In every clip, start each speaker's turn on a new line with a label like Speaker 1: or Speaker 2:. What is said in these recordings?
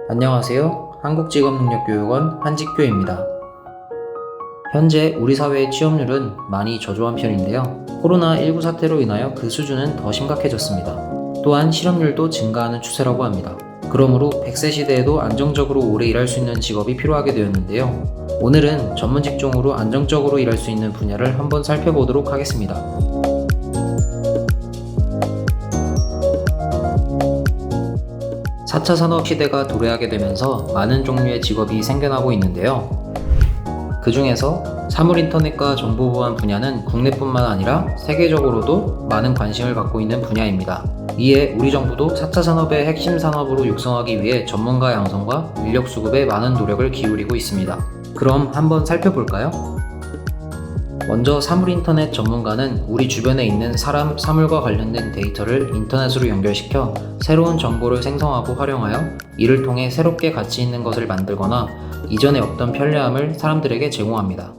Speaker 1: 안녕하세요. 한국직업능력교육원 한직교입니다. 현재 우리 사회의 취업률은 많이 저조한 편인데요. 코로나19 사태로 인하여 그 수준은 더 심각해졌습니다. 또한 실업률도 증가하는 추세라고 합니다. 그러므로 100세 시대에도 안정적으로 오래 일할 수 있는 직업이 필요하게 되었는데요. 오늘은 전문 직종으로 안정적으로 일할 수 있는 분야를 한번 살펴보도록 하겠습니다. 4차 산업 시대가 도래하게 되면서 많은 종류의 직업이 생겨나고 있는데요. 그 중에서 사물인터넷과 정보보안 분야는 국내뿐만 아니라 세계적으로도 많은 관심을 갖고 있는 분야입니다. 이에 우리 정부도 4차 산업의 핵심 산업으로 육성하기 위해 전문가 양성과 인력 수급에 많은 노력을 기울이고 있습니다. 그럼 한번 살펴볼까요? 먼저 사물인터넷 전문가는 우리 주변에 있는 사람, 사물과 관련된 데이터를 인터넷으로 연결시켜 새로운 정보를 생성하고 활용하여 이를 통해 새롭게 가치 있는 것을 만들거나 이전에 없던 편리함을 사람들에게 제공합니다.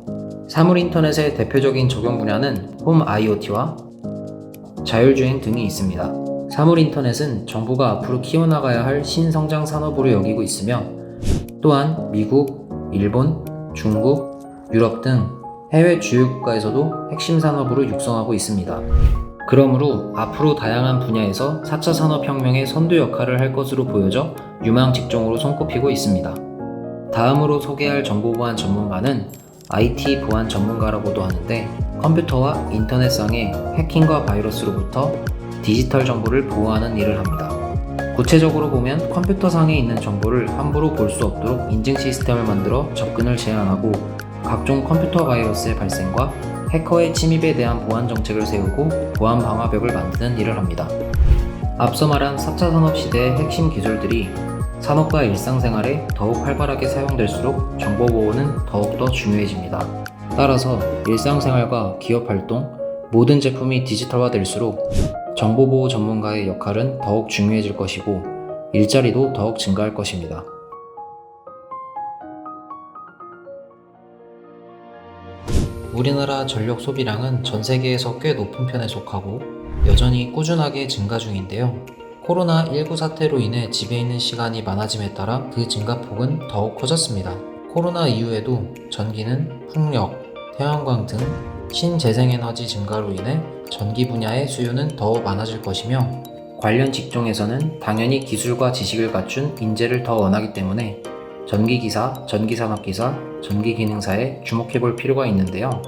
Speaker 1: 사물인터넷의 대표적인 적용 분야는 홈 IoT와 자율주행 등이 있습니다. 사물인터넷은 정부가 앞으로 키워나가야 할 신성장 산업으로 여기고 있으며 또한 미국, 일본, 중국, 유럽 등 해외 주요 국가에서도 핵심 산업으로 육성하고 있습니다. 그러므로 앞으로 다양한 분야에서 4차 산업혁명의 선두 역할을 할 것으로 보여져 유망 직종으로 손꼽히고 있습니다. 다음으로 소개할 정보보안 전문가는 IT 보안 전문가라고도 하는데 컴퓨터와 인터넷상의 해킹과 바이러스로부터 디지털 정보를 보호하는 일을 합니다. 구체적으로 보면 컴퓨터상에 있는 정보를 함부로 볼 수 없도록 인증 시스템을 만들어 접근을 제한하고 각종 컴퓨터 바이러스의 발생과 해커의 침입에 대한 보안 정책을 세우고 보안 방화벽을 만드는 일을 합니다. 앞서 말한 4차 산업 시대의 핵심 기술들이 산업과 일상생활에 더욱 활발하게 사용될수록 정보보호는 더욱더 중요해집니다. 따라서 일상생활과 기업 활동, 모든 제품이 디지털화될수록 정보보호 전문가의 역할은 더욱 중요해질 것이고 일자리도 더욱 증가할 것입니다. 우리나라 전력 소비량은 전 세계에서 꽤 높은 편에 속하고 여전히 꾸준하게 증가 중인데요. 코로나19 사태로 인해 집에 있는 시간이 많아짐에 따라 그 증가폭은 더욱 커졌습니다. 코로나 이후에도 전기는 풍력, 태양광 등 신재생에너지 증가로 인해 전기 분야의 수요는 더 많아질 것이며 관련 직종에서는 당연히 기술과 지식을 갖춘 인재를 더 원하기 때문에 전기기사, 전기산업기사, 전기기능사에 주목해볼 필요가 있는데요.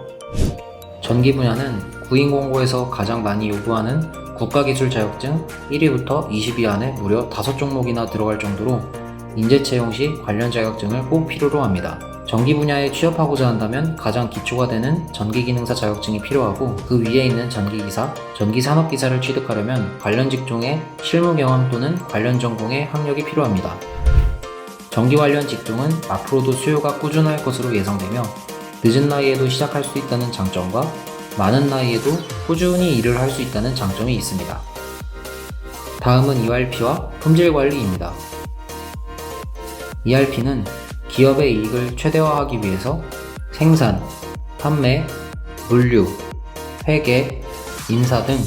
Speaker 1: 전기 분야는 구인공고에서 가장 많이 요구하는 국가기술 자격증 1위부터 20위 안에 무려 5종목이나 들어갈 정도로 인재 채용 시 관련 자격증을 꼭 필요로 합니다. 전기 분야에 취업하고자 한다면 가장 기초가 되는 전기기능사 자격증이 필요하고 그 위에 있는 전기기사, 전기산업기사를 취득하려면 관련 직종의 실무 경험 또는 관련 전공의 학력이 필요합니다. 전기 관련 직종은 앞으로도 수요가 꾸준할 것으로 예상되며 늦은 나이에도 시작할 수 있다는 장점과 많은 나이에도 꾸준히 일을 할 수 있다는 장점이 있습니다. 다음은 ERP와 품질관리입니다. ERP는 기업의 이익을 최대화하기 위해서 생산, 판매, 물류, 회계, 인사 등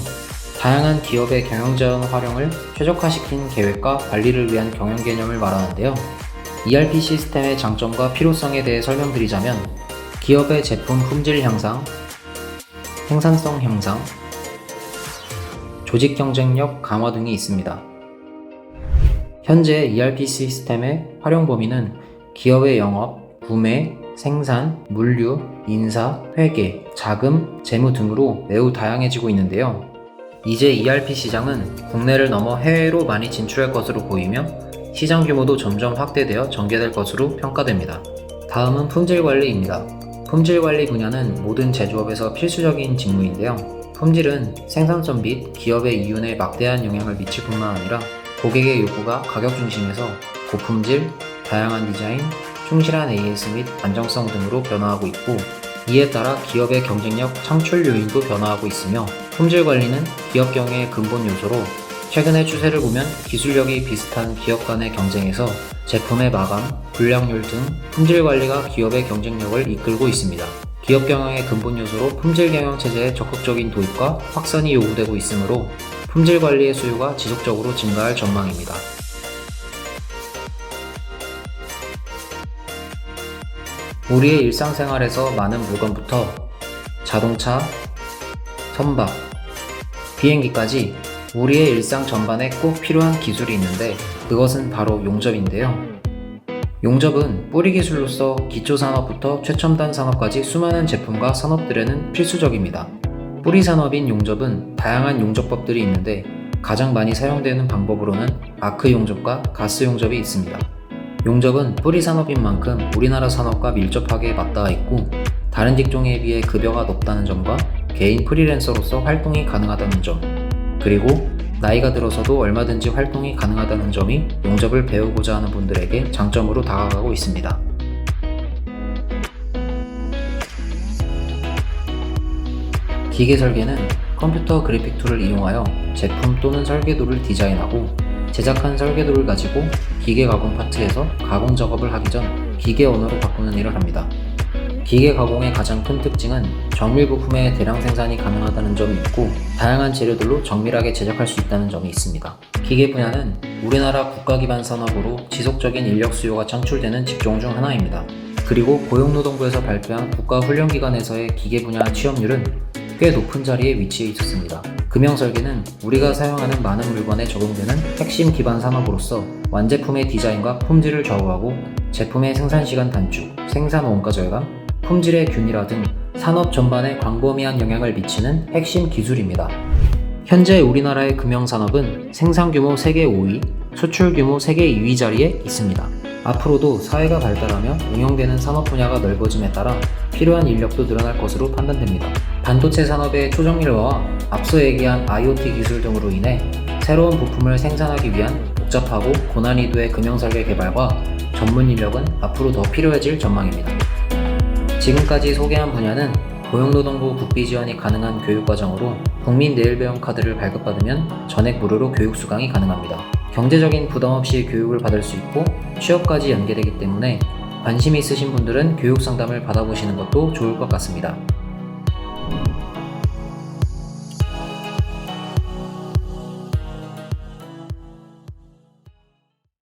Speaker 1: 다양한 기업의 경영자원 활용을 최적화시킨 계획과 관리를 위한 경영 개념을 말하는데요. ERP 시스템의 장점과 필요성에 대해 설명드리자면 기업의 제품 품질 향상, 생산성 향상, 조직 경쟁력 강화 등이 있습니다. 현재 ERP 시스템의 활용 범위는 기업의 영업, 구매, 생산, 물류, 인사, 회계, 자금, 재무 등으로 매우 다양해지고 있는데요. 이제 ERP 시장은 국내를 넘어 해외로 많이 진출할 것으로 보이며 시장 규모도 점점 확대되어 전개될 것으로 평가됩니다. 다음은 품질관리입니다. 품질관리 분야는 모든 제조업에서 필수적인 직무인데요. 품질은 생산성 및 기업의 이윤에 막대한 영향을 미칠 뿐만 아니라 고객의 요구가 가격 중심에서 고품질, 다양한 디자인, 충실한 AS 및 안정성 등으로 변화하고 있고 이에 따라 기업의 경쟁력 창출 요인도 변화하고 있으며 품질 관리는 기업 경영의 근본 요소로 최근의 추세를 보면 기술력이 비슷한 기업 간의 경쟁에서 제품의 마감, 불량률 등 품질 관리가 기업의 경쟁력을 이끌고 있습니다. 기업 경영의 근본 요소로 품질 경영 체제의 적극적인 도입과 확산이 요구되고 있으므로 품질 관리의 수요가 지속적으로 증가할 전망입니다. 우리의 일상생활에서 많은 물건부터 자동차, 선박, 비행기까지 우리의 일상 전반에 꼭 필요한 기술이 있는데 그것은 바로 용접인데요. 용접은 뿌리 기술로서 기초산업부터 최첨단 산업까지 수많은 제품과 산업들에는 필수적입니다. 뿌리 산업인 용접은 다양한 용접법들이 있는데 가장 많이 사용되는 방법으로는 아크 용접과 가스 용접이 있습니다. 용접은 뿌리 산업인 만큼 우리나라 산업과 밀접하게 맞닿아 있고 다른 직종에 비해 급여가 높다는 점과 개인 프리랜서로서 활동이 가능하다는 점, 그리고 나이가 들어서도 얼마든지 활동이 가능하다는 점이 용접을 배우고자 하는 분들에게 장점으로 다가가고 있습니다. 기계 설계는 컴퓨터 그래픽 툴을 이용하여 제품 또는 설계도를 디자인하고 제작한 설계도를 가지고 기계 가공 파트에서 가공 작업을 하기 전 기계 언어로 바꾸는 일을 합니다. 기계 가공의 가장 큰 특징은 정밀 부품의 대량 생산이 가능하다는 점이 있고 다양한 재료들로 정밀하게 제작할 수 있다는 점이 있습니다. 기계 분야는 우리나라 국가 기반 산업으로 지속적인 인력 수요가 창출되는 직종 중 하나입니다. 그리고 고용노동부에서 발표한 국가훈련기관에서의 기계 분야 취업률은 꽤 높은 자리에 위치해 있었습니다. 금형설계는 우리가 사용하는 많은 물건에 적용되는 핵심 기반 산업으로서 완제품의 디자인과 품질을 좌우하고 제품의 생산시간 단축, 생산 원가 절감, 품질의 균일화 등 산업 전반에 광범위한 영향을 미치는 핵심 기술입니다. 현재 우리나라의 금형산업은 생산규모 세계 5위, 수출규모 세계 2위 자리에 있습니다. 앞으로도 사회가 발달하며 응용되는 산업 분야가 넓어짐에 따라 필요한 인력도 늘어날 것으로 판단됩니다. 반도체 산업의 초정밀화와 앞서 얘기한 IoT 기술 등으로 인해 새로운 부품을 생산하기 위한 복잡하고 고난이도의 금형설계 개발과 전문 인력은 앞으로 더 필요해질 전망입니다. 지금까지 소개한 분야는 고용노동부 국비 지원이 가능한 교육과정으로 국민 내일배움 카드를 발급받으면 전액 무료로 교육 수강이 가능합니다. 경제적인 부담 없이 교육을 받을 수 있고 취업까지 연계되기 때문에 관심 있으신 분들은 교육 상담을 받아보시는 것도 좋을 것 같습니다.